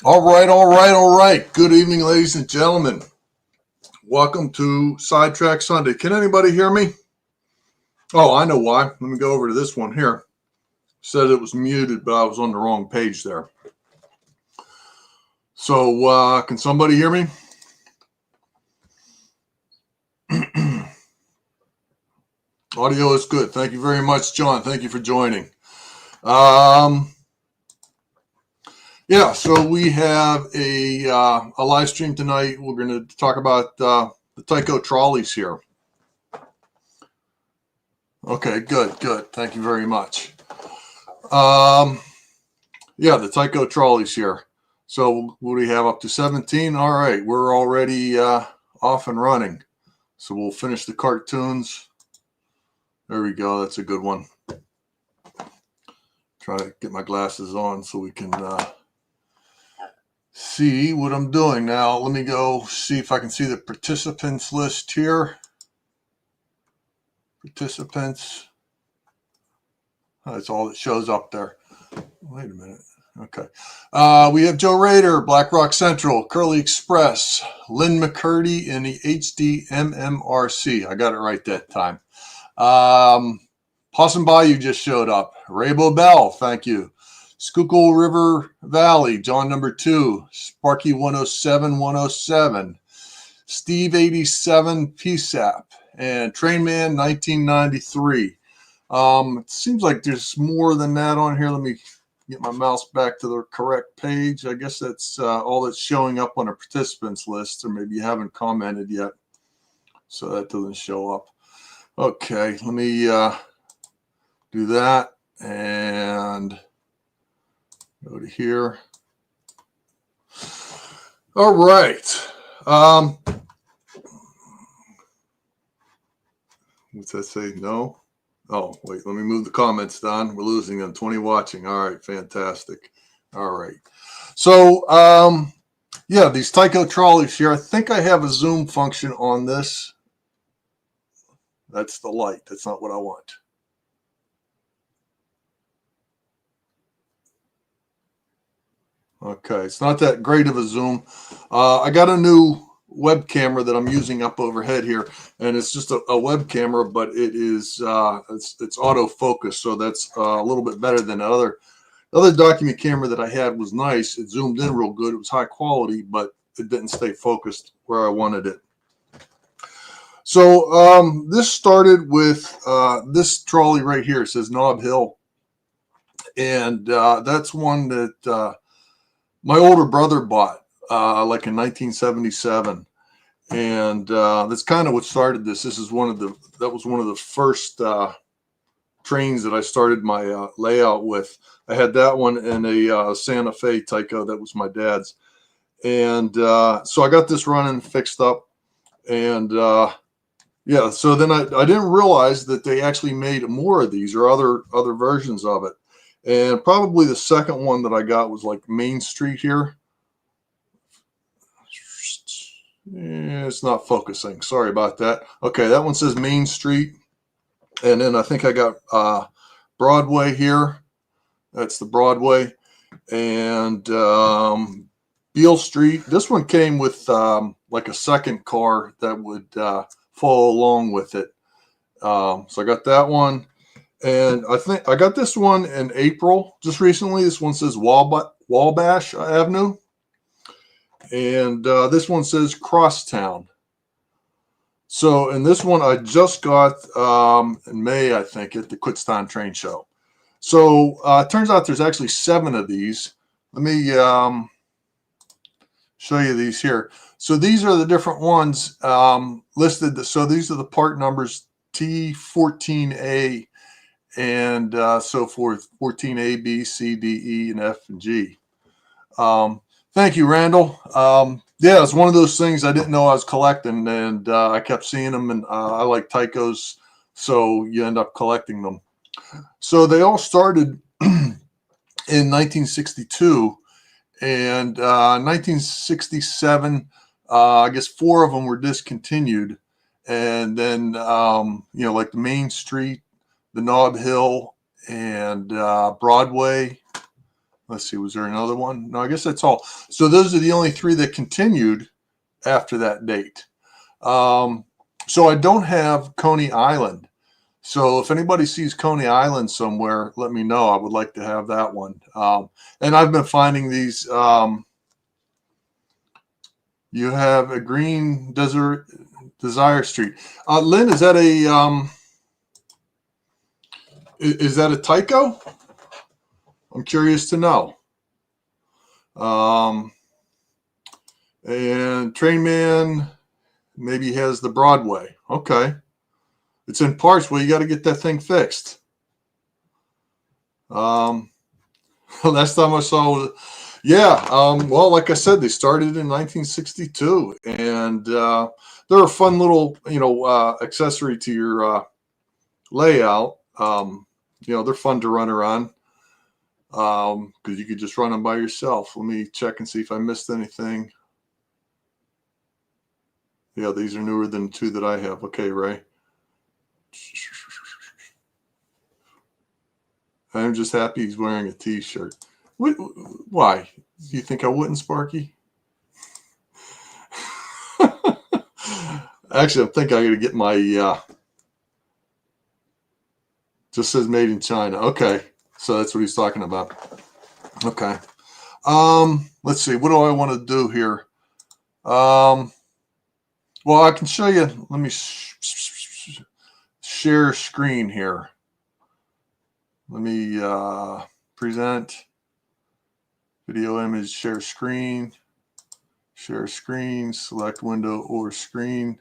All right. Good evening, ladies and gentlemen. Welcome to Sidetrack Sunday. Can anybody hear me? Oh, I know why. Let me go over to this one here. Said it was muted, but I was on the wrong page there. So, can somebody hear me? Audio is good. Thank you very much, John. Thank you for joining. Yeah, so we have a live stream tonight. We're going to talk about the Tyco trolleys here. Okay, good. Thank you very much. Yeah, the Tyco trolleys here. So what do we have, up to 17? All right, we're already off and running. So we'll finish the cartoons. There we go. That's a good one. Try to get my glasses on so we can see what I'm doing. Now, let me go see if I can see the participants list here. Participants. That's all that shows up there. Wait a minute. Okay. We have Joe Rader, Black Rock Central, Curly Express, Lynn McCurdy in the HDMMRC. I got it right that time. Possum Bayou just showed up. Raybo Bell, thank you. Schuylkill River Valley, John number 2, Sparky 107, Steve 87 PSAP, and Trainman 1993. It seems like there's more than that on here. Let me get my mouse back to the correct page. I guess that's all that's showing up on a participants list, or maybe you haven't commented yet, so that doesn't show up. Okay, let me do that and go to here. All right. What's that say? No? Oh, wait, let me move the comments down. We're losing them. 20 watching. All right, fantastic. All right. So, yeah, these Tyco trolleys here. I think I have a zoom function on this. That's the light. That's not what I want. Okay, it's not that great of a zoom. I got a new web camera that I'm using up overhead here, and it's just a web camera, but it is it's autofocus, so that's a little bit better than the other document camera that I had was nice. It zoomed in real good. It was high quality, but it didn't stay focused where I wanted it. So this started with this trolley right here. It says Nob Hill, and that's one that my older brother bought like in 1977, and that's kind of what started this. This is that was one of the first trains that I started my layout with. I had that one and a Santa Fe Tyco that was my dad's, and so I got this running, fixed up, and yeah. So then I didn't realize that they actually made more of these or other versions of it. And probably the second one that I got was like Main Street here. It's not focusing. Sorry about that. Okay, that one says Main Street. And then I think I got Broadway here. That's the Broadway. And Beale Street. This one came with like a second car that would follow along with it. So I got that one. And I think I got this one in April, just recently. This one says Wabash Avenue. And this one says Crosstown. So, and this one I just got in May, I think, at the Kutztown Train Show. So it turns out there's actually 7 of these. Let me show you these here. So these are the different ones listed. So these are the part numbers T14A and so forth, 14A, B, C, D, E, and F, and G. Thank you, Randall. Yeah, it's one of those things I didn't know I was collecting, and I kept seeing them, and I like Tycos, so you end up collecting them. So they all started in 1962, and 1967, I guess 4 of them were discontinued, and then, you know, like the Main Street, the Nob Hill, and Broadway. Let's see, was there another one? No, I guess that's all. So those are the only three that continued after that date. So I don't have Coney Island. So if anybody sees Coney Island somewhere, let me know. I would like to have that one. And I've been finding these. You have a Green Desert Desire Street. Lynn, is that a Tyco? I'm curious to know. And Trainman maybe has the Broadway. Okay. It's in parts. Well, you got to get that thing fixed. Last time I saw, yeah. Well, like I said, they started in 1962, and they're a fun little, accessory to your layout. They're fun to run around because you could just run them by yourself. Let me check and see if I missed anything. Yeah, these are newer than the two that I have. Okay, Ray. I'm just happy he's wearing a t-shirt. Why? Do you think I wouldn't, Sparky? Actually, I think I got to get my, just says made in China. Okay. So that's what he's talking about. Okay. Let's see. What do I want to do here? Well, I can show you. Let me share screen here. Let me present video image, share screen, select window or screen.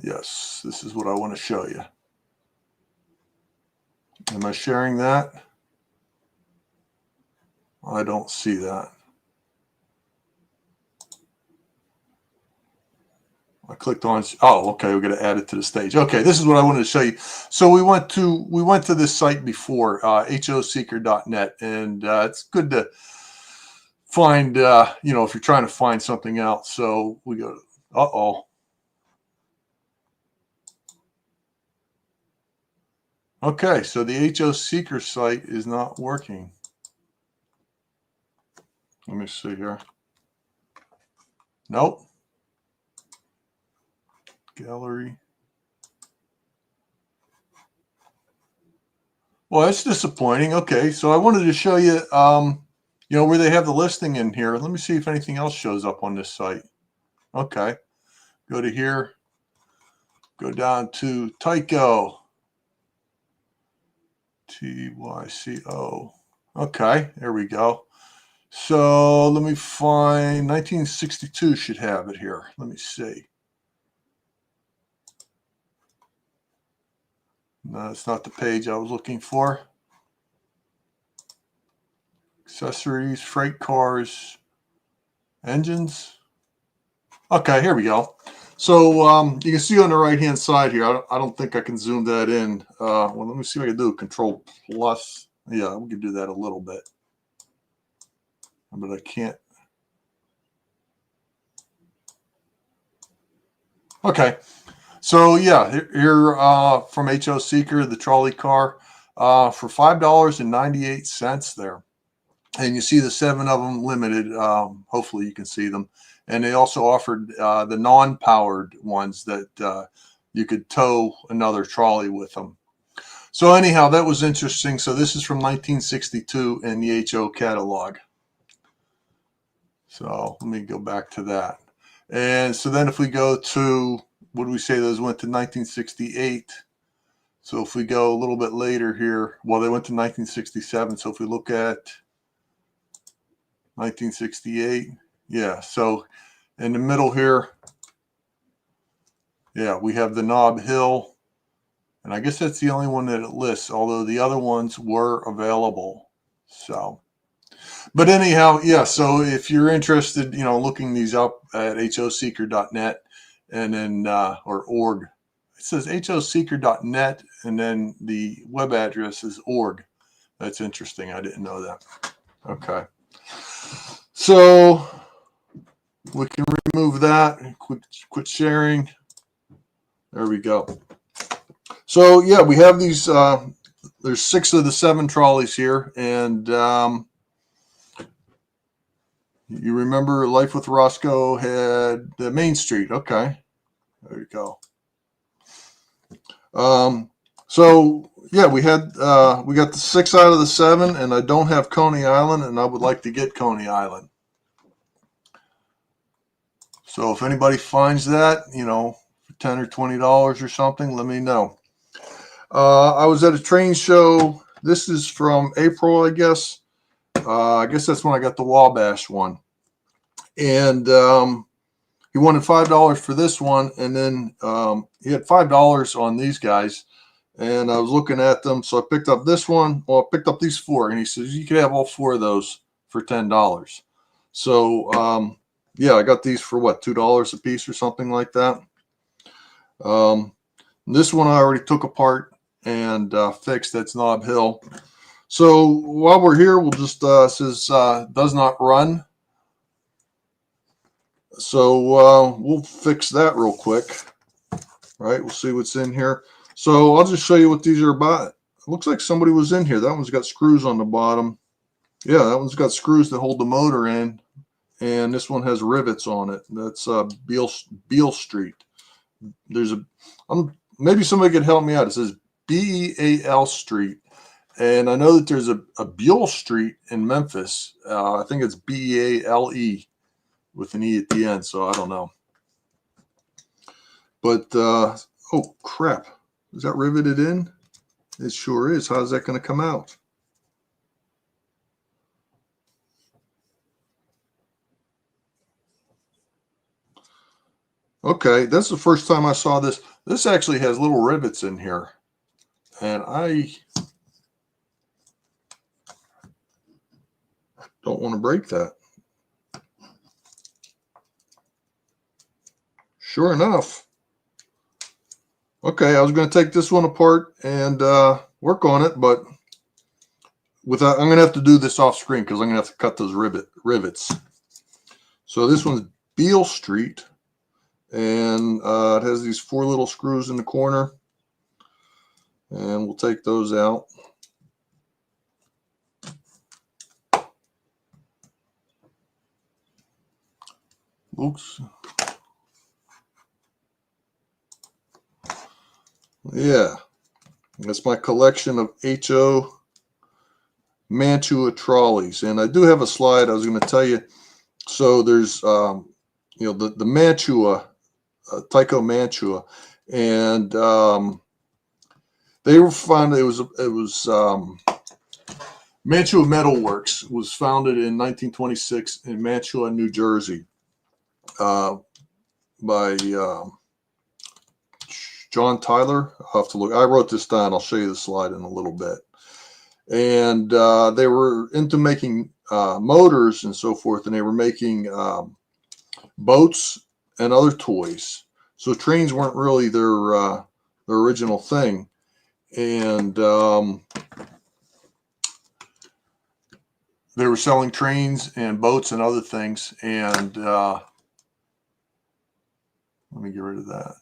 Yes, this is what I want to show you. Am I sharing that? I don't see that. I clicked on, oh, okay, we're going to add it to the stage. Okay, this is what I wanted to show you. So we went to this site before, hoseeker.net, and it's good to find, if you're trying to find something else. So we go, uh-oh. Okay, so the HO Seeker site is not working. Let me see here. Nope. Gallery. Well, that's disappointing. Okay, so I wanted to show you, where they have the listing in here. Let me see if anything else shows up on this site. Okay, go to here, go down to Tyco, Tyco. Okay, there we go. So let me find 1962 should have it here. Let me see. No, it's not the page I was looking for. Accessories, freight cars, engines. Okay, here we go. So you can see on the right-hand side here, I don't think I can zoom that in. Well, let me see what I can do. Control plus. Yeah, we can do that a little bit. But I can't. Okay. So yeah, here from HO Seeker, the trolley car, for $5.98 there. And you see the 7 of them limited. Hopefully you can see them. And they also offered the non-powered ones that you could tow another trolley with them. So anyhow, that was interesting. So this is from 1962 in the HO catalog. So let me go back to that. And so then if we go to, what do we say those went to 1968? So if we go a little bit later here, well, they went to 1967. So if we look at 1968, yeah. So in the middle here, yeah, we have the Nob Hill. And I guess that's the only one that it lists, although the other ones were available. So, but anyhow, yeah, so if you're interested, looking these up at hoseeker.net and then, or org, it says hoseeker.net and then the web address is org. That's interesting. I didn't know that. Okay. So we can remove that and quit sharing. There we go. So yeah, we have these there's 6 of the 7 trolleys here, and you remember Life with Roscoe had the Main Street. Okay, there you go. So yeah, we got the 6 out of the 7, and I don't have Coney Island, and I would like to get Coney Island. So if anybody finds that, for $10 or $20 or something, let me know. I was at a train show. This is from April, I guess. I guess that's when I got the Wabash one. And he wanted $5 for this one, and then he had $5 on these guys. And I was looking at them, so I picked up this one. Well, I picked up these 4, and he says you could have all 4 of those for $10. So yeah, I got these for what, $2 a piece or something like that. This one I already took apart and fixed. That's Nob Hill. So while we're here, we'll just says does not run. So we'll fix that real quick. Right, we'll see what's in here. So I'll just show you what these are about. It looks like somebody was in here. That one's got screws on the bottom. Yeah, that one's got screws that hold the motor in, and this one has rivets on it. That's Beale Street. There's maybe somebody could help me out. It says Beal Street, and I know that there's a Beale Street in Memphis. I think it's Bale with an E at the end, so I don't know. But oh crap, is that riveted in? It sure is. How's that going to come out? Okay, that's the first time I saw this. This actually has little rivets in here, and I don't want to break that. Sure enough. Okay, I was going to take this one apart and work on it, but I'm going to have to do this off screen because I'm going to have to cut those rivets. So this one's Beale Street, and it has these 4 little screws in the corner, and we'll take those out. Oops. Yeah, that's my collection of HO Mantua trolleys, and I do have a slide I was going to tell you. So there's the Mantua, Tyco-Mantua, and they were founded. It was Mantua Metal Works was founded in 1926 in Mantua, New Jersey, by John Tyler. I'll have to look. I wrote this down. I'll show you the slide in a little bit. And they were into making motors and so forth, and they were making boats and other toys. So trains weren't really their original thing. And they were selling trains and boats and other things. And let me get rid of that.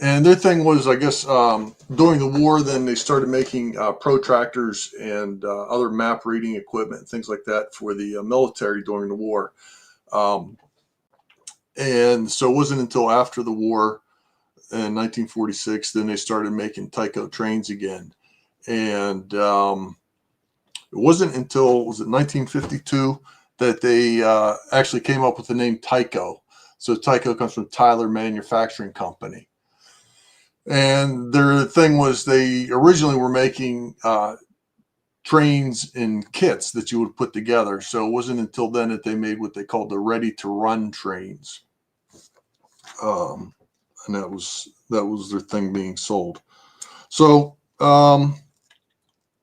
And their thing was, I guess, during the war, then they started making protractors and other map reading equipment, things like that for the military during the war. And so it wasn't until after the war in 1946, then they started making Tyco trains again. And it wasn't until, was it 1952, that they actually came up with the name Tyco. So Tyco comes from Tyler Manufacturing Company. And their thing was they originally were making trains in kits that you would put together. So it wasn't until then that they made what they called the ready-to-run trains. And that was their thing being sold. So on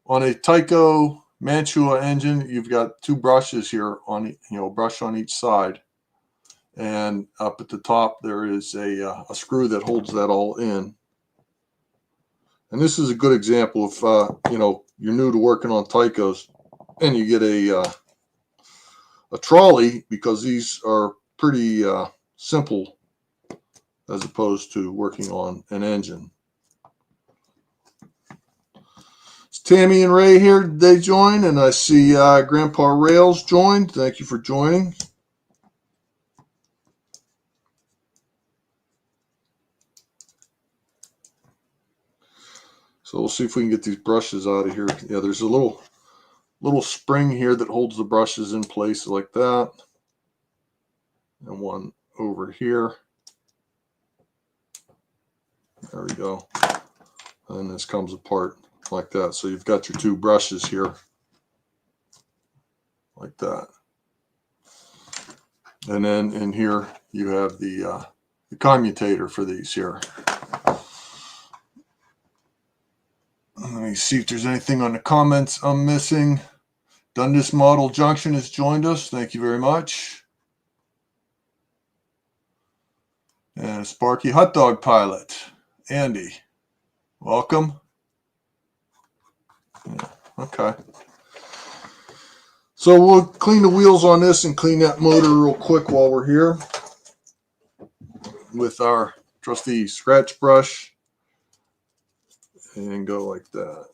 a Tyco Mantua engine, you've got 2 brushes here on, brush on each side. And up at the top, there is a screw that holds that all in. And this is a good example of, you're new to working on Tycos and you get a trolley, because these are pretty simple as opposed to working on an engine. Tammy and Ray here. Did they join? And I see Grandpa Rails joined. Thank you for joining. So we'll see if we can get these brushes out of here. Yeah, there's a little spring here that holds the brushes in place like that. And one over here. There we go. And this comes apart like that. So you've got your two brushes here like that. And then in here you have the commutator for these here. Let me see if there's anything on the comments I'm missing. Dundas Model Junction has joined us. Thank you very much. And Sparky Hot Dog Pilot, Andy, welcome. Yeah, okay. So we'll clean the wheels on this and clean that motor real quick while we're here with our trusty scratch brush and go like that.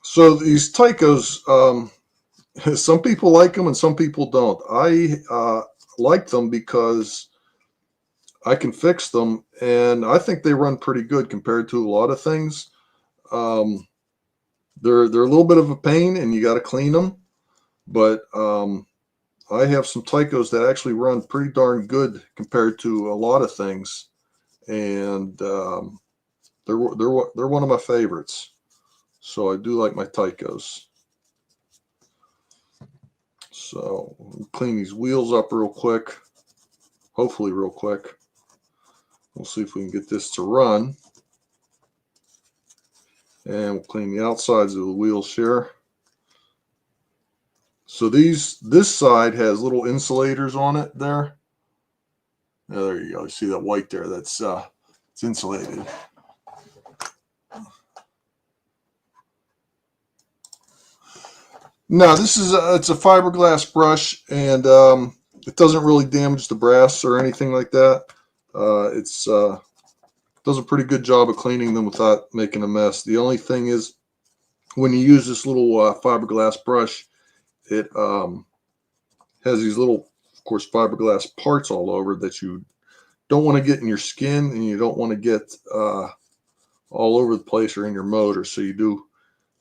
So these Tycos, some people like them and some people don't. I like them because I can fix them, and I think they run pretty good compared to a lot of things. They're a little bit of a pain, and you got to clean them. But I have some Tycos that actually run pretty darn good compared to a lot of things, and they're one of my favorites. So I do like my Tycos. So we'll clean these wheels up real quick, hopefully real quick. We'll see if we can get this to run. And we'll clean the outsides of the wheels here. So this side has little insulators on it there. There you go. You see that white there? That's it's insulated. No, this is it's a fiberglass brush, and it doesn't really damage the brass or anything like that. It's does a pretty good job of cleaning them without making a mess. The only thing is, when you use this little fiberglass brush, it has these little, of course, fiberglass parts all over that you don't want to get in your skin, and you don't want to get all over the place or in your motor. So you do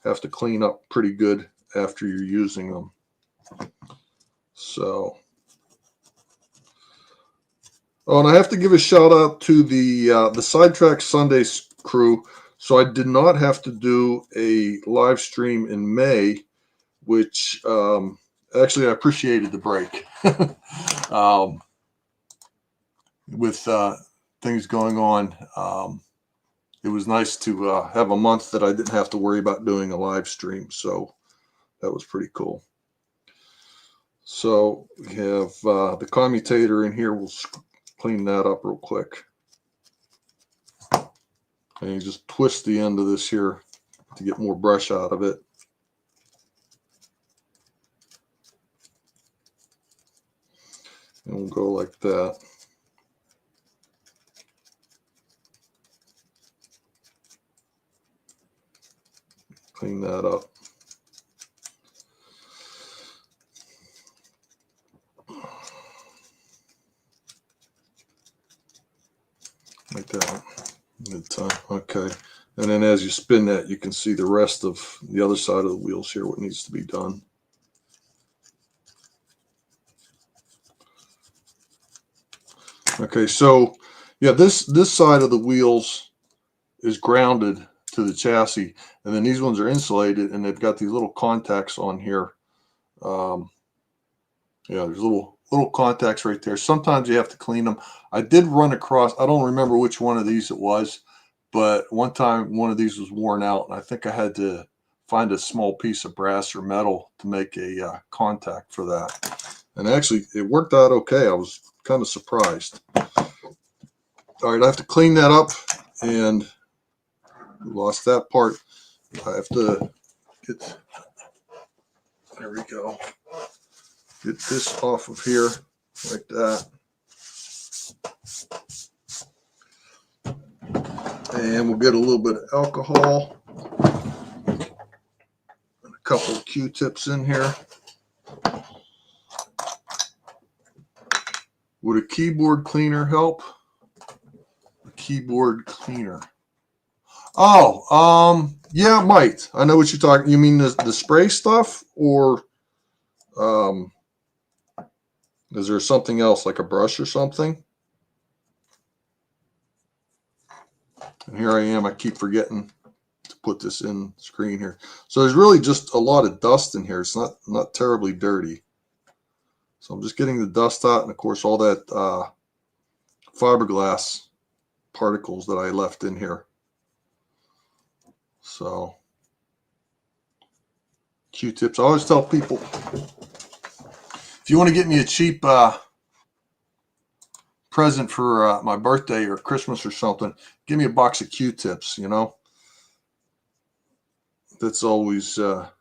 have to clean up pretty good after you're using them. So, oh, and I have to give a shout out to the Sidetrack Sundays crew. So I did not have to do a live stream in May, which actually I appreciated the break. With things going on, it was nice to have a month that I didn't have to worry about doing a live stream. So that was pretty cool. So we have the commutator in here. We'll clean that up real quick. And you just twist the end of this here to get more brush out of it. And we'll go like that. Clean that up. Like that. Good time. Okay. And then as you spin that, you can see the rest of the other side of the wheels here, what needs to be done. Okay, so yeah, this side of the wheels is grounded to the chassis, and then these ones are insulated, and they've got these little contacts on here. Yeah, there's little contacts right there. Sometimes you have to clean them. I did run across, I don't remember which one of these it was, but one time one of these was worn out, and I think I had to find a small piece of brass or metal to make a contact for that. And actually, it worked out okay. I was kind of surprised. All right, I have to clean that up, and lost that part. I have to get, there we go. Get this off of here like that. And we'll get a little bit of alcohol and a couple of Q-tips in here. Would a keyboard cleaner help? A keyboard cleaner. Oh, yeah, it might. I know what you're talking. You mean the spray stuff, or is there something else like a brush or something? And here I am. I keep forgetting to put this in screen here. So there's really just a lot of dust in here. It's not terribly dirty. So I'm just getting the dust out, and of course all that fiberglass particles that I left in here. So Q-tips. I always tell people, if you want to get me a cheap present for my birthday or Christmas or something, give me a box of Q-tips, you know. That's always a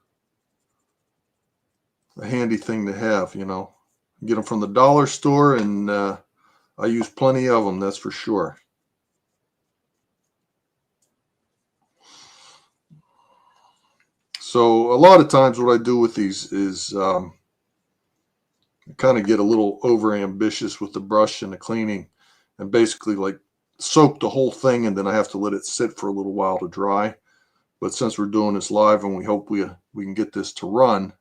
handy thing to have, you know. Get them from the dollar store, and I use plenty of them, that's for sure. So a lot of times what I do with these is kind of get a little over ambitious with the brush and the cleaning, and basically like soak the whole thing, and then I have to let it sit for a little while to dry. But since we're doing this live and we hope we can get this to run,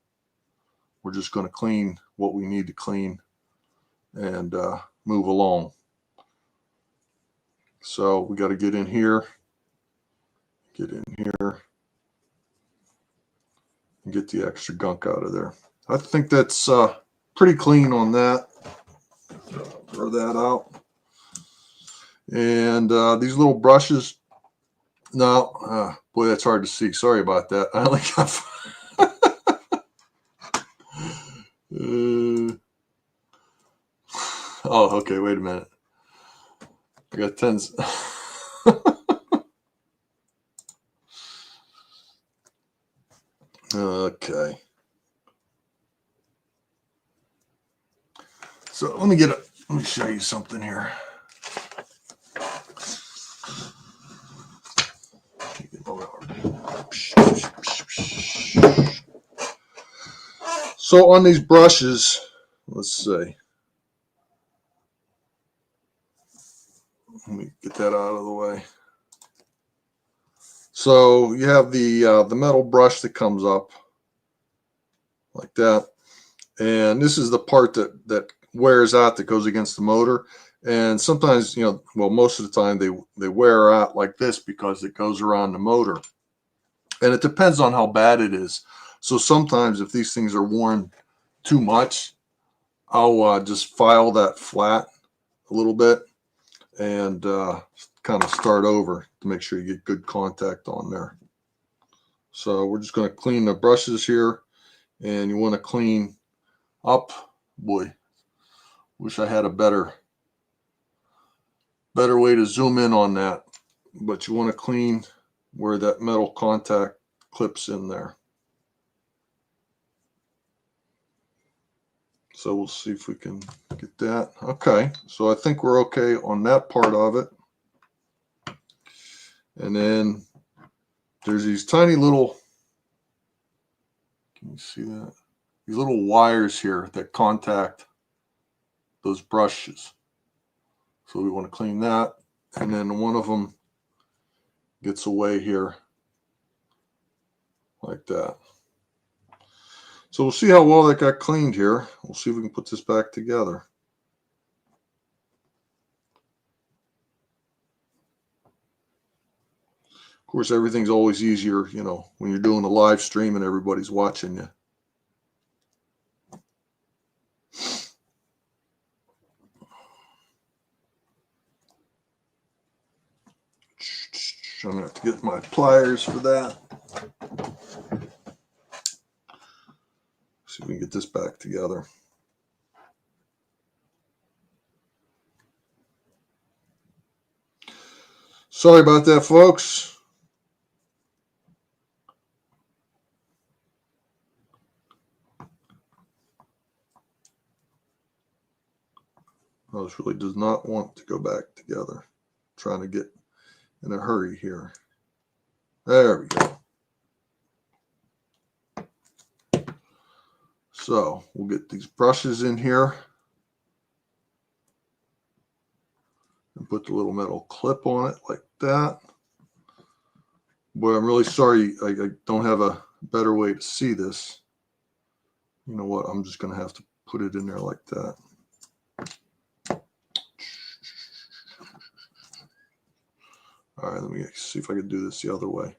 we're just going to clean what we need to clean and move along. So we got to get in here, and get the extra gunk out of there. I think that's pretty clean on that. Throw that out. And these little brushes, no, boy, that's hard to see. Sorry about that. I only got oh, okay, wait a minute. I got tens. Okay. So let me show you something here. So on these brushes, let's see. Let me get that out of the way. So you have the metal brush that comes up like that, and this is the part that wears out, that goes against the motor. And sometimes, you know, well, most of the time they wear out like this because it goes around the motor, and it depends on how bad it is. So sometimes if these things are worn too much, I'll just file that flat a little bit and kind of start over to make sure you get good contact on there. So we're just going to clean the brushes here, and you want to clean up. Boy, wish I had a better way to zoom in on that, but you want to clean where that metal contact clips in there. So we'll see if we can get that. Okay, so I think we're okay on that part of it. And then there's these tiny little, can you see that? These little wires here that contact those brushes. So we want to clean that. And then one of them gets away here like that. So we'll see how well that got cleaned here. We'll see if we can put this back together. Of course, everything's always easier, you know, when you're doing a live stream and everybody's watching you. I'm going to have to get my pliers for that. See if we can get this back together. Sorry about that, folks. Oh, this really does not want to go back together. I'm trying to get in a hurry here. There we go. So we'll get these brushes in here and put the little metal clip on it like that. Boy, I'm really sorry I don't have a better way to see this. You know what? I'm just going to have to put it in there like that. All right, let me see if I can do this the other way.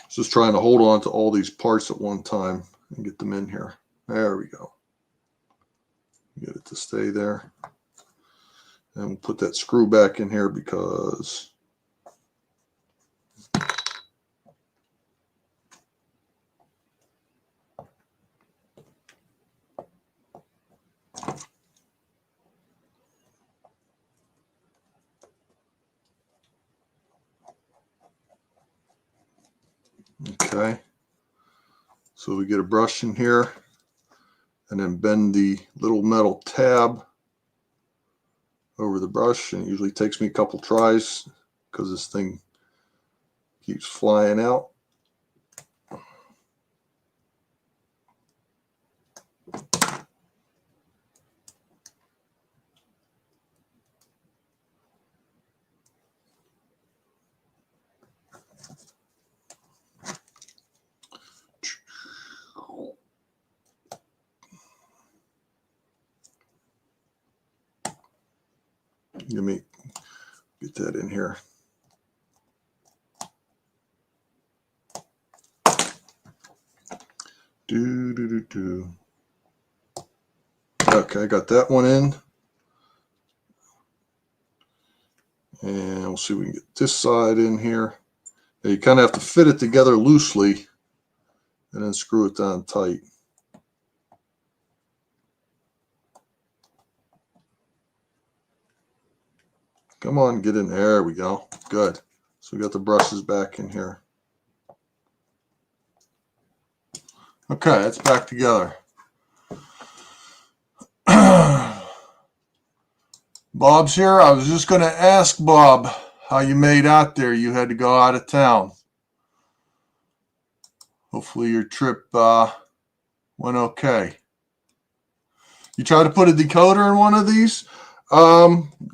Just trying to hold on to all these parts at one time and get them in here. There we go. Get it to stay there. And we'll put that screw back in here because okay. So we get a brush in here and then bend the little metal tab over the brush, and it usually takes me a couple tries because this thing keeps flying out. Let me get that in here. Okay, I got that one in. And we'll see if we can get this side in here. Now you kind of have to fit it together loosely and then screw it down tight. Come on, get in there. There we go. Good. So we got the brushes back in here. Okay, that's back together. Bob's here. I was just going to ask Bob how you made out there. You had to go out of town. Hopefully your trip went okay. You try to put a decoder in one of these?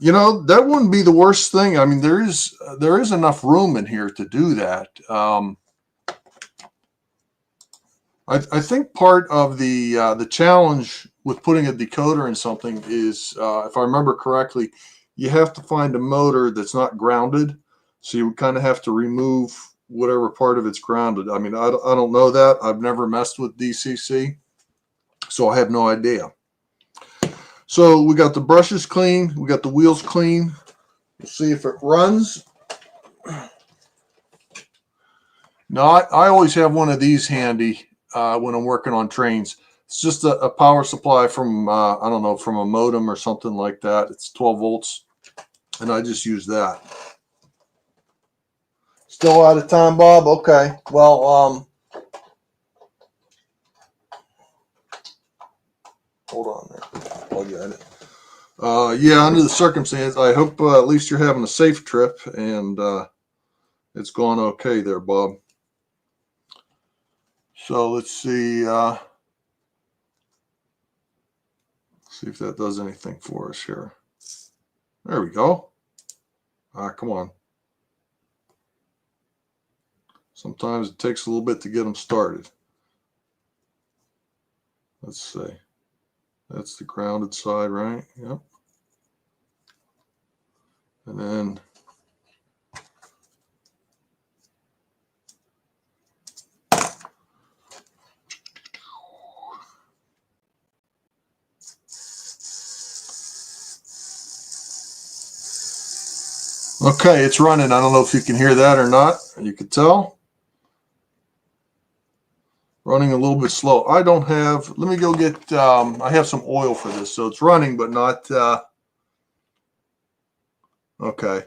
You know, that wouldn't be the worst thing. I mean, there is enough room in here to do that. I think part of the challenge with putting a decoder in something is, if I remember correctly, you have to find a motor that's not grounded. So you kind of have to remove whatever part of it's grounded. I mean, I don't know that. I've never messed with DCC, so I have no idea. So we got the brushes clean. We got the wheels clean. We'll see if it runs. Now, I always have one of these handy when I'm working on trains. It's just a power supply from, I don't know, from a modem or something like that. It's 12 volts, and I just use that. Still out of time, Bob? Okay. Well, hold on there. Plug at it. Yeah, under the circumstance, I hope at least you're having a safe trip, and it's gone okay there, Bob. So let's see. See if that does anything for us here. There we go. Come on. Sometimes it takes a little bit to get them started. Let's see. That's the grounded side, right? Yep. And then Okay, it's running. I don't know if you can hear that or not. You can tell. Running a little bit slow. I don't have, let me go get, I have some oil for this. So it's running, but not, okay.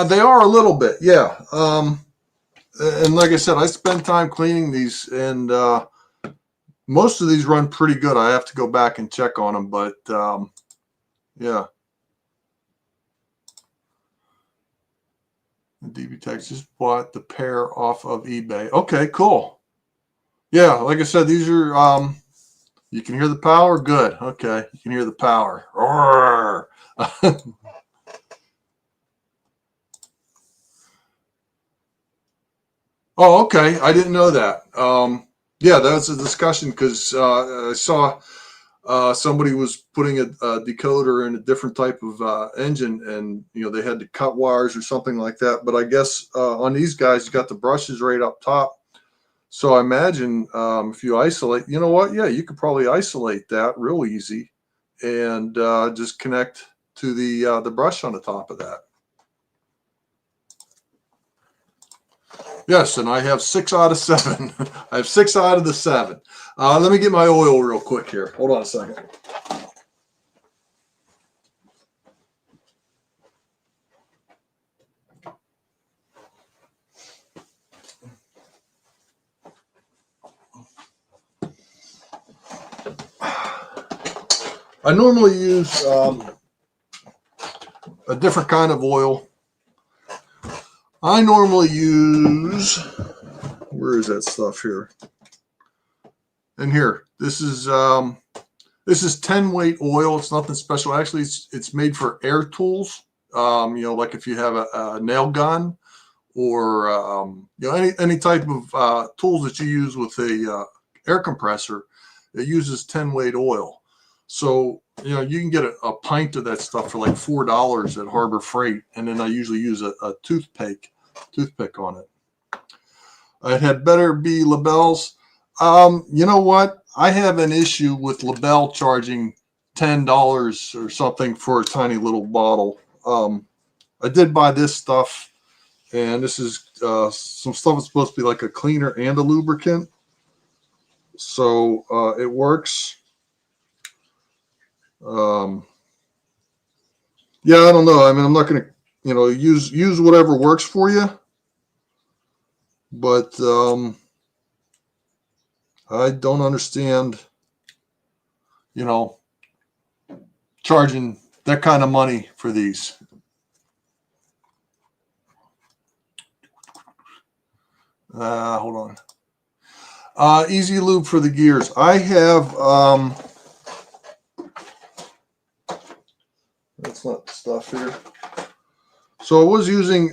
They are a little bit, yeah. And like I said, I spend time cleaning these, and most of these run pretty good. I have to go back and check on them, but yeah. DB Tech just bought the pair off of eBay. Okay, cool. Yeah, like I said, these are, you can hear the power? Good. Okay, you can hear the power. Oh, okay. I didn't know that. Yeah, that was a discussion because I saw somebody was putting a decoder in a different type of engine, and they had to cut wires or something like that. But I guess on these guys, you got the brushes right up top. So I imagine if you isolate, you know what? Yeah, you could probably isolate that real easy, and just connect to the brush on the top of that. Yes, and I have 6 out of 7. I have 6 out of the 7. Let me get my oil real quick here. Hold on a second. I normally use a different kind of oil. I normally use, where is that stuff here? And here, this is 10 weight oil. It's nothing special. Actually, it's made for air tools. Like if you have a nail gun or any type of tools that you use with a air compressor, it uses 10 weight oil. So you can get a pint of that stuff for like $4 at Harbor Freight, and then I usually use a toothpick on it. It had better be labels. You know what? I have an issue with Labelle charging $10 or something for a tiny little bottle. I did buy this stuff, and this is some stuff that's supposed to be like a cleaner and a lubricant. So it works. Yeah, I don't know. I mean, I'm not going to, use whatever works for you. But I don't understand, charging that kind of money for these. Hold on. Easy lube for the gears. I have, that's not the stuff here. So I was using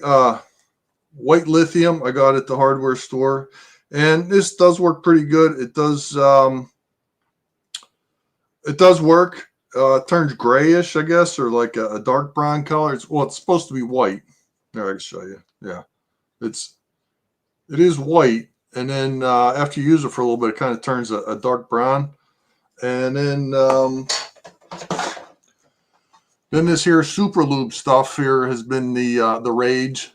white lithium I got at the hardware store, and this does work pretty good. It does work. It turns grayish, I guess, or like a dark brown color. It's supposed to be white. There, I can show you. Yeah, it is white, and then after you use it for a little bit, it kind of turns a dark brown, and then this here super lube stuff here has been the rage,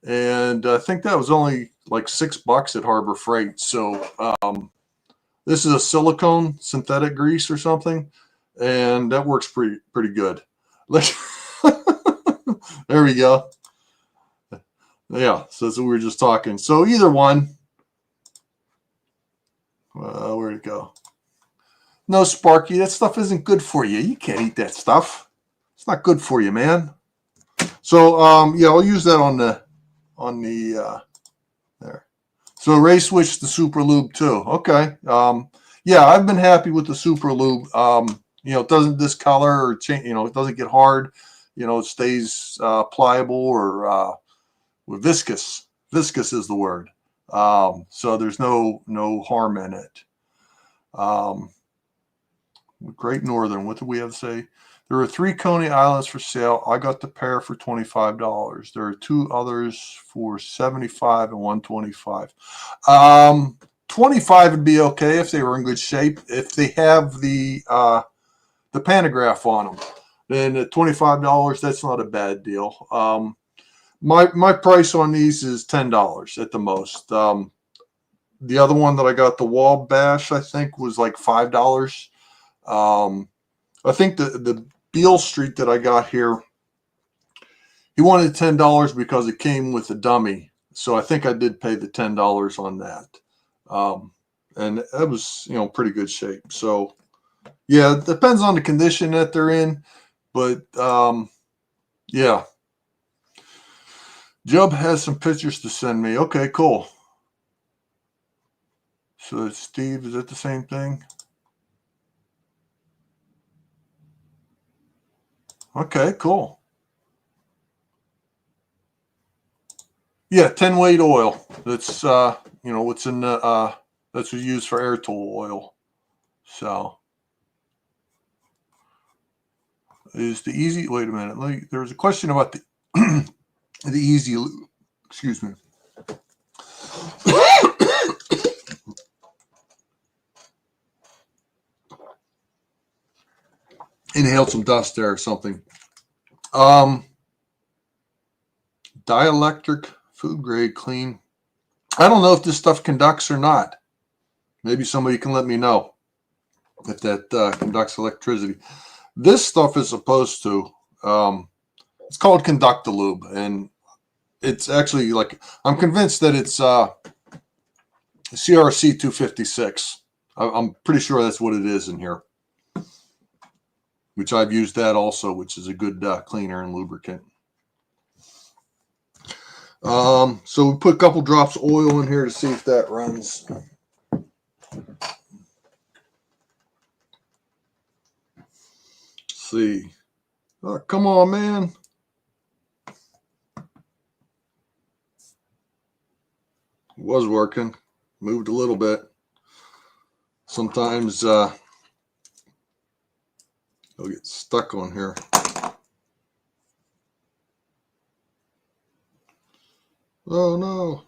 and I think that was only like $6 at Harbor Freight. So this is a silicone synthetic grease or something, and that works pretty good. There we go. Yeah, so that's what we were just talking. So either one. Where'd it go? No, Sparky, that stuff isn't good for you. You can't eat that stuff. It's not good for you, man. So yeah, I'll use that on the there. So Ray switched to Super Lube too. Okay. Yeah, I've been happy with the Super Lube. It doesn't discolor or change. It doesn't get hard. It stays pliable or viscous. Viscous is the word. So there's no harm in it. Great Northern. What do we have to say? There are 3 Coney Islands for sale. I got the pair for $25. There are 2 others for $75 and $125. 25 would be okay if they were in good shape. If they have the the pantograph on them. Then at $25, that's not a bad deal. My price on these is $10 at the most. The other one that I got, the Wabash, I think was like $5. I think the Beale Street that I got here, he wanted $10 because it came with a dummy. So I think I did pay the $10 on that. And that was, pretty good shape. So yeah, it depends on the condition that they're in, but yeah. Jub has some pictures to send me. Okay, cool. So Steve, is that the same thing? Okay, cool. Yeah, 10 weight oil. That's what's in the that's what's used for air tool oil. So is the easy, wait a minute. There was a question about the the easy, excuse me. Inhaled some dust there or something. Dielectric, food grade, clean. I don't know if this stuff conducts or not. Maybe somebody can let me know if that conducts electricity. This stuff is supposed to. It's called Conductilube, and it's actually I'm convinced that it's CRC 256. I'm pretty sure that's what it is in here, which I've used that also, which is a good cleaner and lubricant. So we put a couple drops of oil in here to see if that runs. Let's see. Oh, come on, man. It was working. Moved a little bit. Sometimes it'll get stuck on here. Oh no.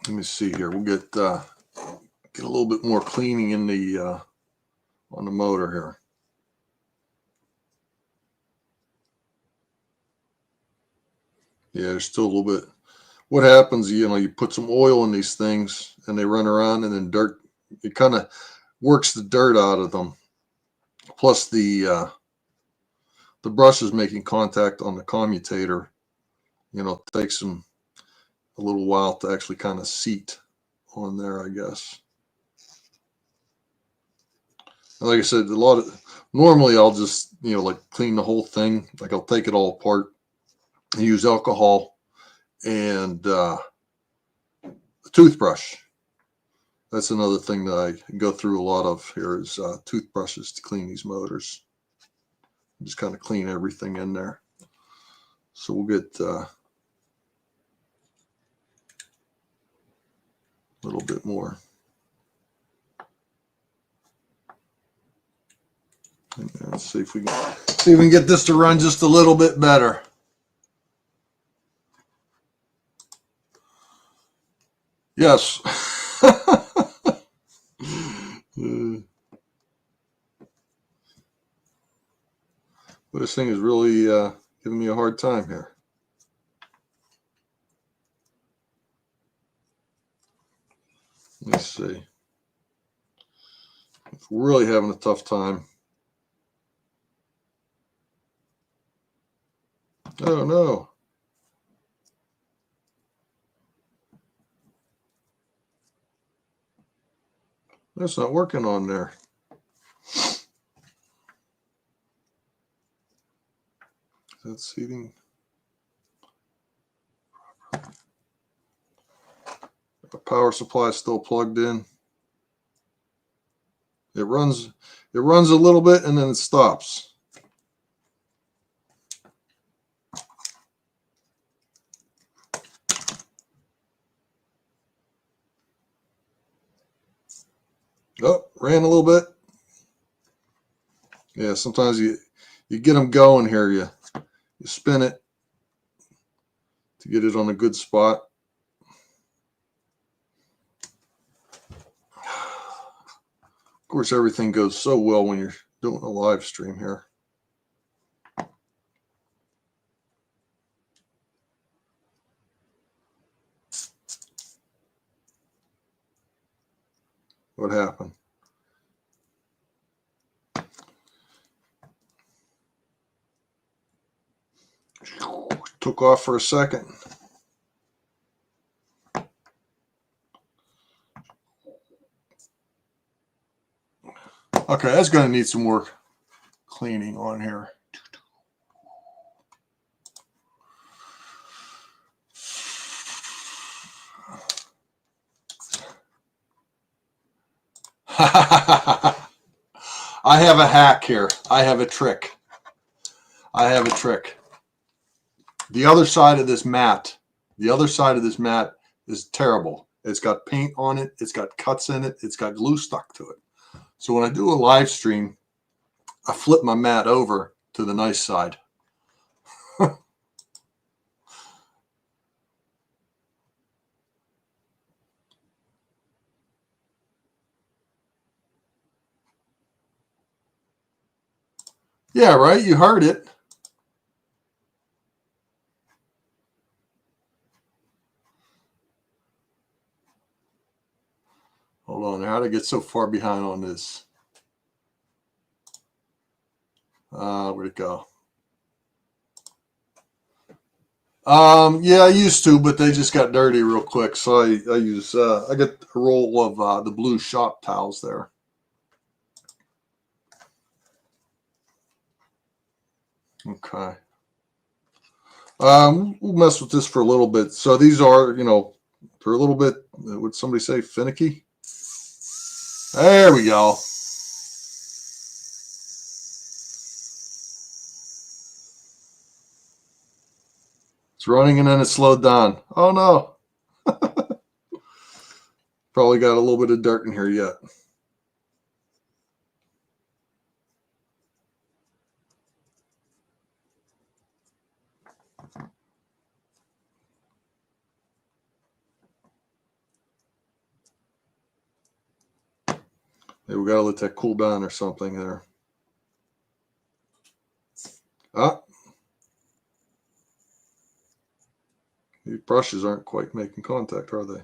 Let me see here. We'll get a little bit more cleaning in the on the motor here. Yeah, there's still a little bit. What happens, you put some oil in these things and they run around, and then dirt, it kind of works the dirt out of them. Plus the brush is making contact on the commutator. It takes them a little while to actually kind of seat on there, I guess. And like I said, normally I'll just, clean the whole thing. Like I'll take it all apart and use alcohol and a toothbrush. That's another thing that I go through a lot of here is toothbrushes to clean these motors. Just kind of clean everything in there. So we'll get a little bit more. And let's see if we can get this to run just a little bit better. Yes. But this thing is really giving me a hard time here. Let's see. If we're really having a tough time. Oh no. That's not working on there. That's seating. The power supply is still plugged in. It runs a little bit and then it stops. Oh, ran a little bit. Yeah, sometimes you get them going here. You spin it to get it on a good spot. course, everything goes so well when you're doing a live stream here. What happened? Took off for a second. Okay, that's going to need some more cleaning on here. I have a hack here. I have a trick. The other side of this mat, is terrible. It's got paint on it. It's got cuts in it. It's got glue stuck to it. So when I do a live stream, I flip my mat over to the nice side. Yeah, right? You heard it. Hold on. How did I get so far behind on this? Where'd it go? Yeah, I used to, but they just got dirty real quick. So I use, I got a roll of the blue shop towels there. Okay. We'll mess with this for a little bit. So these are, you know, for a little bit, would somebody say finicky? There we go. It's running and then it slowed down. Oh no. Probably got a little bit of dirt in here yet. Maybe we got to let that cool down or something there. Ah. These brushes aren't quite making contact, are they?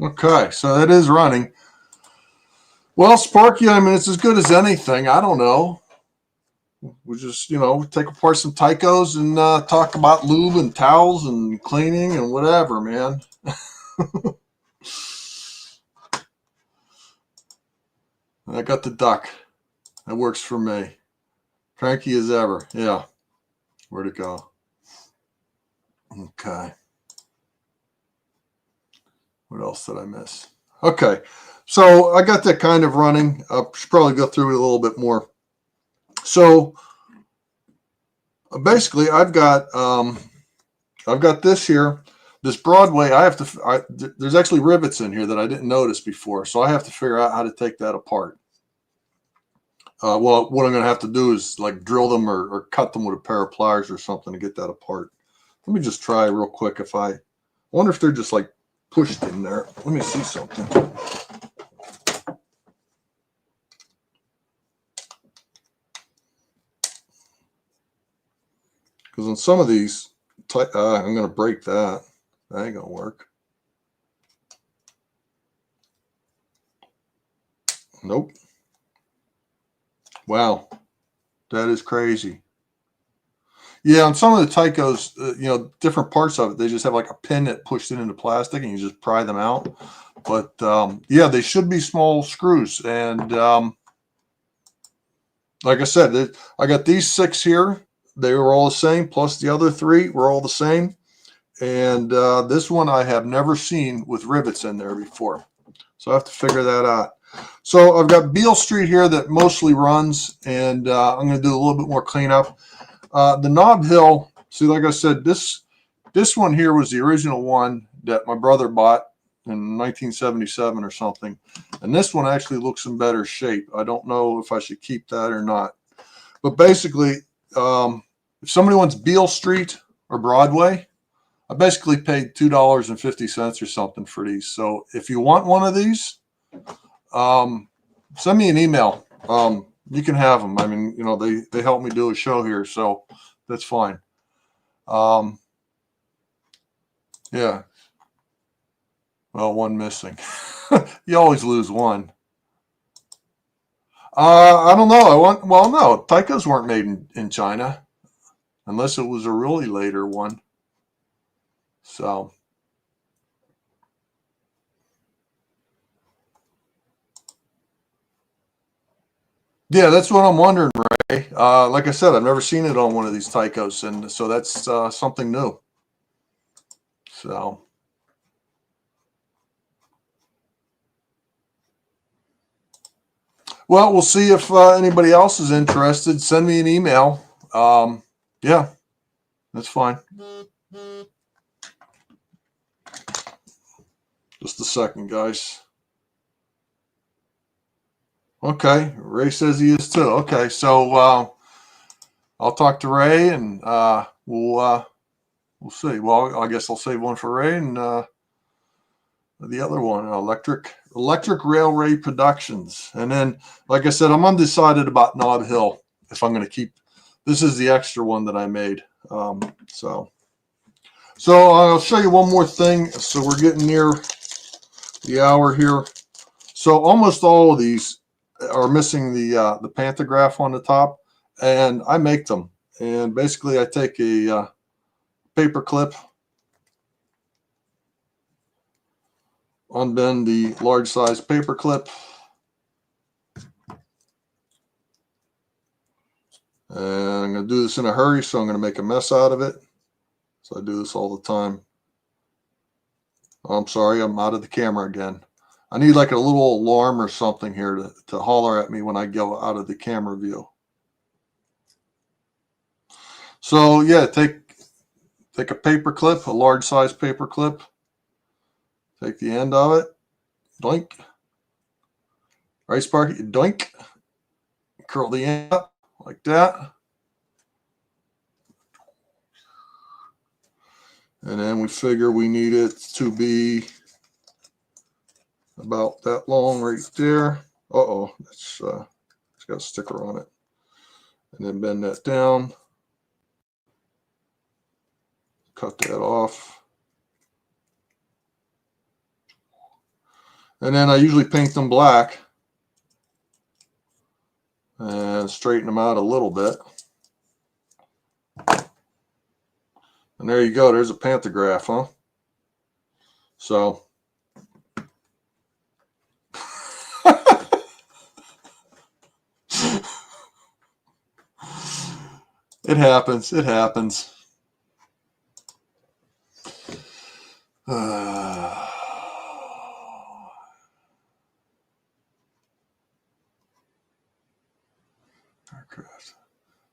Okay, so it is running. Well, Sparky, I mean, it's as good as anything. I don't know. We just, you know, take apart some Tycos and talk about lube and towels and cleaning and whatever, man. I got the duck. That works for me. Cranky as ever. Yeah. Where'd it go? Okay. What else did I miss? Okay. So I got that kind of running. I should probably go through it a little bit more. So basically, I've got this here, this Broadway. There's actually rivets in here that I didn't notice before, so I have to figure out how to take that apart. Well, what I'm going to have to do is like drill them or cut them with a pair of pliers or something to get that apart. Let me just try real quick. I wonder if they're just like pushed in there. Let me see something. Because on some of these, I'm going to break that. That ain't going to work. Nope. Wow. That is crazy. Yeah, on some of the Tycos, you know, different parts of it, they just have like a pin that pushed it into plastic and you just pry them out. But yeah, they should be small screws. And like I said, I got these 6 here. They were all the same, plus the other 3 were all the same. And this one I have never seen with rivets in there before. So I have to figure that out. So I've got Beale Street here that mostly runs, and I'm going to do a little bit more cleanup. The knob hill, see, like I said, this This one here was the original one that my brother bought in 1977 or something. And this one actually looks in better shape. I don't know if I should keep that or not. But basically, if somebody wants Beale Street or Broadway, I basically paid $2.50 or something for these. So if you want one of these, send me an email. You can have them. I mean, you know, they helped me do a show here, so that's fine. Yeah. Well, one missing. You always lose one. I don't know. Well, no, Tycos weren't made in China, unless it was a really later one. So, yeah, that's what I'm wondering, Ray. Like I said, I've never seen it on one of these Tycos, and so that's something new. So, well, we'll see if anybody else is interested. Send me an email. Yeah, that's fine. Just a second, guys. Okay, Ray says he is too. Okay, so I'll talk to Ray, and we'll see. Well, I guess I'll save one for Ray, and the other one, Electric Railway Productions. And then, like I said, I'm undecided about Nob Hill if I'm going to keep. This is the extra one that I made. So I'll show you one more thing. So we're getting near the hour here. So almost all of these are missing the pantograph on the top, and I make them. And basically, I take a paper clip, unbend the large size paper clip, and I'm going to do this in a hurry, so I'm going to make a mess out of it. So I do this all the time. Oh, I'm sorry, I'm out of the camera again. I need like a little alarm or something here to holler at me when I go out of the camera view. So yeah, take a paper clip, a large size paper clip. Take the end of it, doink. Right, Sparky, doink. Curl the end up like that. And then we figure we need it to be about that long right there. Uh-oh, it's got a sticker on it. And then bend that down. Cut that off. And then I usually paint them black and straighten them out a little bit. And there you go. There's a pantograph, huh? So it happens. It happens.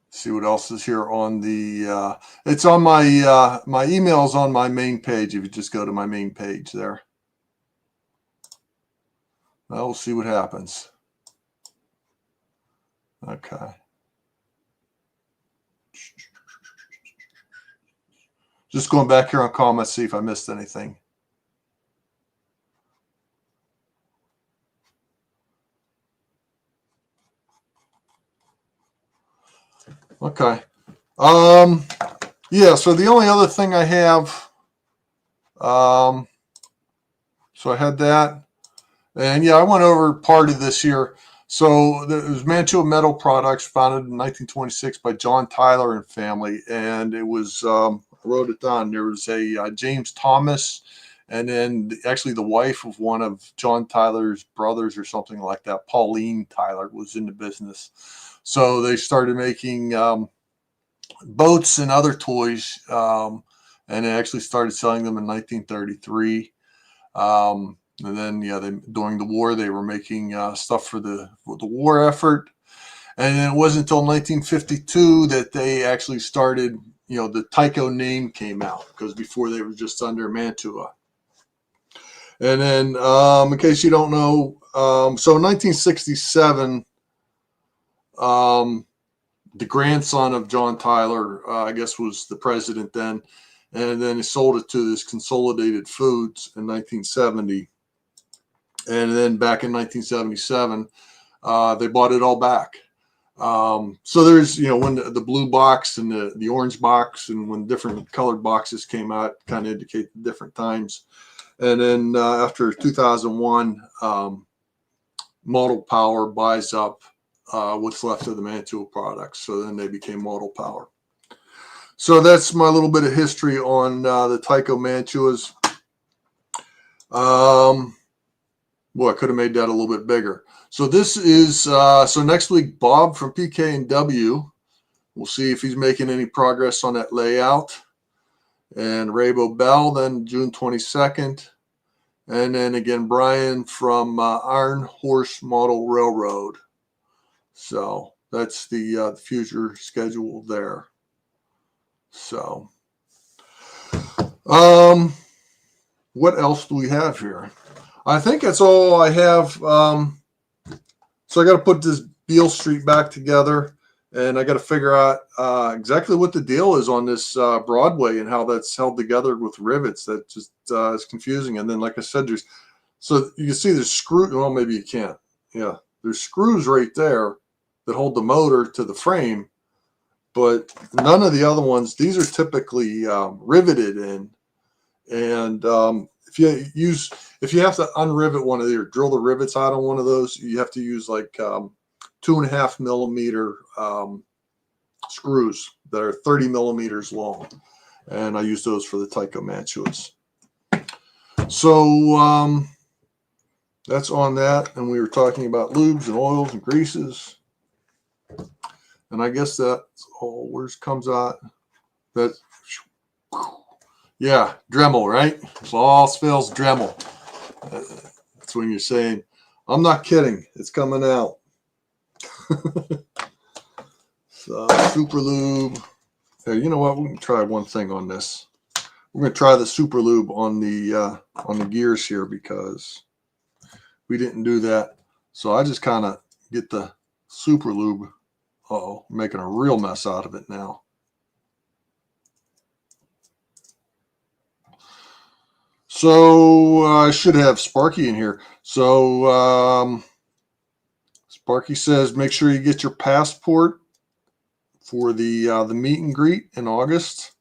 See what else is here on the it's on my my emails on my main page. If you just go to my main page there, we'll see what happens. Okay, just going back here on comments, see if I missed anything. Okay. Yeah, so the only other thing I have, so I had that, and yeah, I went over part of this here. So it was Mantua Metal Products, founded in 1926 by John Tyler and family, and it was, I wrote it down, there was a James Thomas, and then actually the wife of one of John Tyler's brothers or something like that, Pauline Tyler, was in the business. So they started making boats and other toys, and they actually started selling them in 1933. And then, yeah, during the war, they were making stuff for the war effort. And then it wasn't until 1952 that they actually started the Tyco name came out, because before they were just under Mantua. And then, in case you don't know, so in 1967, the grandson of John Tyler, I guess, was the president then. And then he sold it to this Consolidated Foods in 1970. And then back in 1977, they bought it all back. So there's, when the blue box and the orange box, and when different colored boxes came out, kind of indicate the different times. And then after 2001, Model Power buys up what's left of the Mantua products. So then they became Model Power. So that's my little bit of history on the Tyco-Mantuas. Boy, I could have made that a little bit bigger. So this is, so next week, Bob from PK&W, we'll see if he's making any progress on that layout. And Raybo Bell, then June 22nd. And then again, Brian from Iron Horse Model Railroad. So that's the future schedule there. So, what else do we have here? I think that's all I have. So I got to put this Beale Street back together, and I got to figure out exactly what the deal is on this Broadway and how that's held together with rivets. That just is confusing. And then, like I said, so you can see there's screw. Well, maybe you can't. Yeah, there's screws right there that hold the motor to the frame, but none of the other ones. These are typically riveted in, and if you have to unrivet one of these or drill the rivets out on one of those, you have to use like 2.5 millimeter screws that are 30 millimeters long, and I use those for the Tyco-Mantuas. So that's on that, and we were talking about lubes and oils and greases, and I guess that's all. Where's comes out that. Yeah, Dremel, right? So all spells Dremel. That's when you're saying, I'm not kidding. It's coming out. So Super Lube. Hey, you know what? We can try one thing on this. We're going to try the Super Lube on the gears here, because we didn't do that. So I just kind of get the Super Lube. Uh-oh, I'm making a real mess out of it now. So I should have Sparky in here. So Sparky says, make sure you get your passport for the meet and greet in August.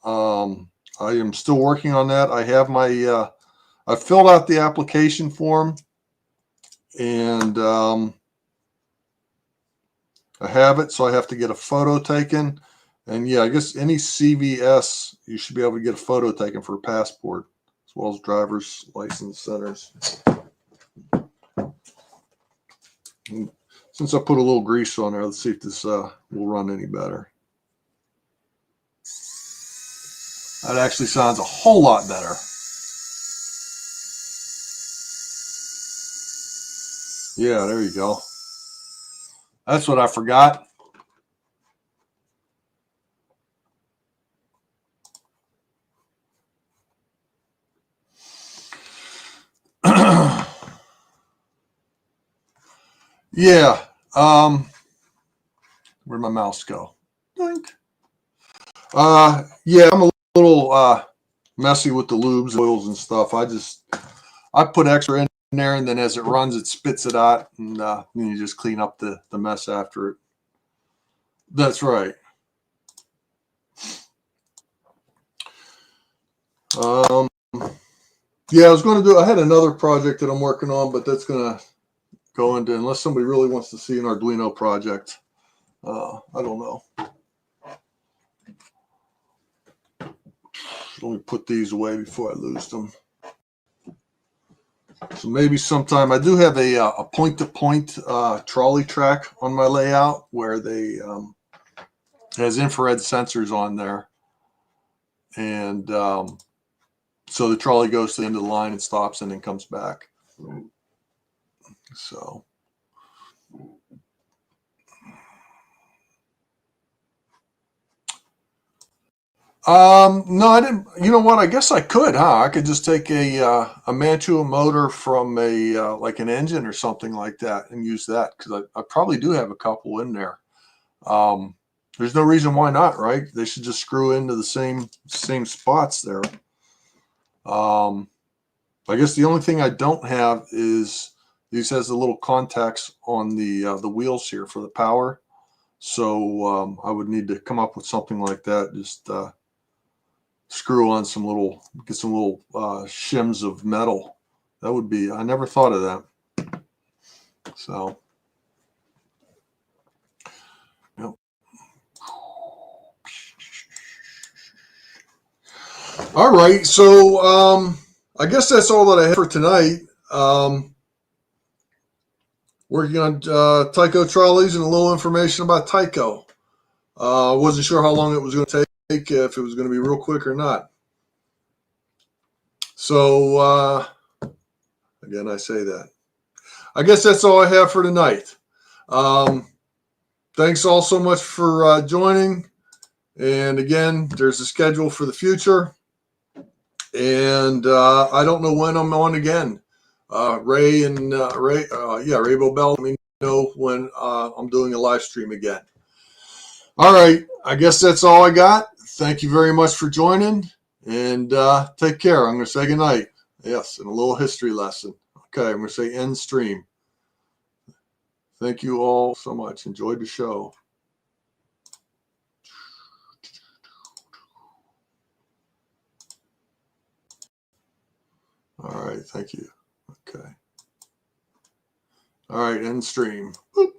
I am still working on that. I have my I filled out the application form, and I have it. So I have to get a photo taken, and yeah, I guess any CVS you should be able to get a photo taken for a passport, as well as driver's license centers. Since I put a little grease on there, let's see if this will run any better. That actually sounds a whole lot better. Yeah, there you go. That's what I forgot. Yeah. Where'd my mouse go? Doink. Yeah, I'm a little messy with the lubes, oils, and stuff. I put extra in there, and then as it runs, it spits it out, and then you just clean up the mess after it. That's right. Yeah, I had another project that I'm working on, but that's going to go into, unless somebody really wants to see an Arduino project. I don't know. Let me put these away before I lose them. So maybe sometime. I do have a point-to-point trolley track on my layout where they has infrared sensors on there, and so the trolley goes to the end of the line and stops, and then comes back. So. No, I didn't. You know what? I guess I could, huh? I could just take a Mantua motor from a like an engine or something like that and use that because I probably do have a couple in there. Um, there's no reason why not, right? They should just screw into the same spots there. Um, I guess the only thing I don't have is these has the little contacts on the wheels here for the power. So I would need to come up with something like that. Just screw on some little, get some little shims of metal. That would be. I never thought of that. So, yep. All right. So I guess that's all that I have for tonight. Um, Working on Tyco trolleys and a little information about Tyco. I wasn't sure how long it was going to take, if it was going to be real quick or not. So, again, I say that. I guess that's all I have for tonight. Um, Thanks all so much for joining. And again, there's a schedule for the future. And I don't know when I'm on again. Ray Bobel, let me know when I'm doing a live stream again. All right. I guess that's all I got. Thank you very much for joining. And take care. I'm going to say goodnight. Yes, and a little history lesson. Okay, I'm going to say end stream. Thank you all so much. Enjoyed the show. All right, thank you. Okay. All right, end stream. Boop.